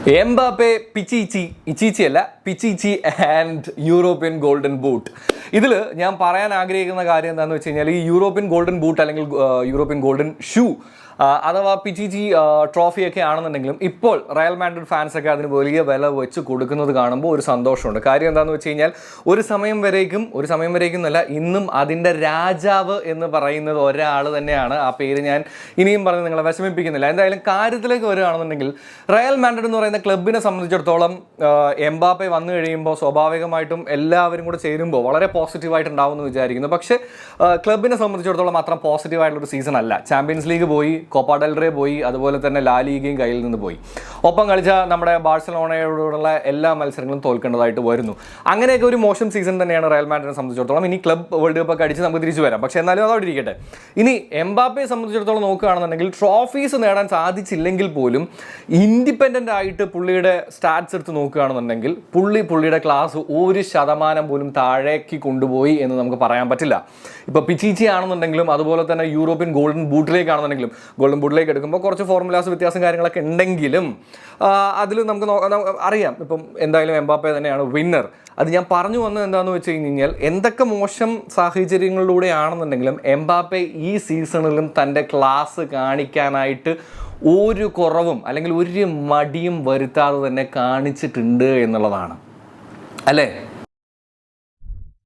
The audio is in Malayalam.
എംബാപ്പെ പിച്ചിച്ചി ഇച്ചിച്ചി അല്ല പിച്ചിച്ചി ആൻഡ് യൂറോപ്യൻ ഗോൾഡൻ ബൂട്ട്. ഇതിൽ ഞാൻ പറയാൻ ആഗ്രഹിക്കുന്ന കാര്യം എന്താണെന്ന് വെച്ച് കഴിഞ്ഞാൽ ഈ യൂറോപ്യൻ ഗോൾഡൻ ബൂട്ട് അല്ലെങ്കിൽ യൂറോപ്യൻ ഗോൾഡൻ ഷൂ അഥവാ പിച്ചിച്ചി ട്രോഫിയൊക്കെ ആണെന്നുണ്ടെങ്കിലും ഇപ്പോൾ റയൽ മാഡ്രിഡ് ഫാൻസൊക്കെ അതിന് വലിയ വില വെച്ച് കൊടുക്കുന്നത് കാണുമ്പോൾ ഒരു സന്തോഷമുണ്ട്. കാര്യം എന്താണെന്ന് വെച്ച് കഴിഞ്ഞാൽ ഒരു സമയം വരേക്കും എന്നല്ല, ഇന്നും അതിൻ്റെ രാജാവ് എന്ന് പറയുന്നത് ഒരാൾ തന്നെയാണ്. ആ പേര് ഞാൻ ഇനിയും പറഞ്ഞ് നിങ്ങളെ വിഷമിപ്പിക്കുന്നില്ല. എന്തായാലും കാര്യത്തിലേക്ക് വരികയാണെന്നുണ്ടെങ്കിൽ റയൽ മാഡ്രിഡ് എന്ന് പറയുന്ന ക്ലബിനെ സംബന്ധിച്ചിടത്തോളം എംബാപ്പെ വന്നു കഴിയുമ്പോൾ സ്വാഭാവികമായിട്ടും എല്ലാവരും കൂടെ ചേരുമ്പോൾ വളരെ പോസിറ്റീവായിട്ട് ഉണ്ടാവുമെന്ന് വിചാരിക്കുന്നു. പക്ഷേ ക്ലബിനെ സംബന്ധിച്ചിടത്തോളം അത്ര പോസിറ്റീവായിട്ടുള്ളൊരു സീസൺ അല്ല. ചാമ്പ്യൻസ് ലീഗ് പോയി, കോപ്പ ഡെൽ റേ പോയി, അതുപോലെ തന്നെ ലാ ലീഗയും കയ്യിൽ നിന്ന് പോയി. ഒപ്പം കളിച്ച നമ്മുടെ ബാഴ്സലോണയോടുള്ള എല്ലാ മത്സരങ്ങളും തോൽക്കേണ്ടതായിട്ട് വരുന്നു. അങ്ങനെയൊക്കെ ഒരു മോശം സീസൺ തന്നെയാണ് റയൽ മാഡ്രിഡിനെ സംബന്ധിച്ചിടത്തോളം. ഇനി ക്ലബ് വേൾഡ് കപ്പ് ഒക്കെ അടിച്ച് നമുക്ക് തിരിച്ചു വരാം. പക്ഷേ എന്നാലും അതോടെ ഇരിക്കട്ടെ. ഇനി എംബാപ്പയെ സംബന്ധിച്ചിടത്തോളം നോക്കുകയാണെന്നുണ്ടെങ്കിൽ ട്രോഫീസ് നേടാൻ സാധിച്ചില്ലെങ്കിൽ പോലും ഇൻഡിപെൻഡൻ്റ് ആയിട്ട് പുള്ളിയുടെ സ്റ്റാറ്റ്സ് എടുത്ത് നോക്കുകയാണെന്നുണ്ടെങ്കിൽ പുള്ളിയുടെ ക്ലാസ് 1% പോലും താഴേക്ക് കൊണ്ടുപോയി എന്ന് നമുക്ക് പറയാൻ പറ്റില്ല. ഇപ്പോൾ പിച്ചിച്ചി ആണെന്നുണ്ടെങ്കിലും അതുപോലെ തന്നെ യൂറോപ്യൻ ഗോൾഡൻ ബൂട്ടിലേക്കാണെന്നുണ്ടെങ്കിലും ഗോൾഡൻ ബൂട്ടിലേക്ക് എടുക്കുമ്പോൾ കുറച്ച് ഫോർമുലാസ് വ്യത്യാസം കാര്യങ്ങളൊക്കെ ഉണ്ടെങ്കിലും അതിൽ നമുക്ക് അറിയാം ഇപ്പം എന്തായാലും എംബാപ്പെ തന്നെയാണ് വിന്നർ. അത് ഞാൻ പറഞ്ഞു വന്നത് എന്താണെന്ന് വെച്ച് കഴിഞ്ഞാൽ എന്തൊക്കെ മോശം സാഹചര്യങ്ങളിലൂടെയാണെന്നുണ്ടെങ്കിലും എംബാപ്പെ ഈ സീസണിലും തൻ്റെ ക്ലാസ് കാണിക്കാനായിട്ട് ഒരു കുറവും അല്ലെങ്കിൽ ഒരു മടിയും വരുത്താതെ തന്നെ കാണിച്ചിട്ടുണ്ട് എന്നുള്ളതാണ്, അല്ലേ?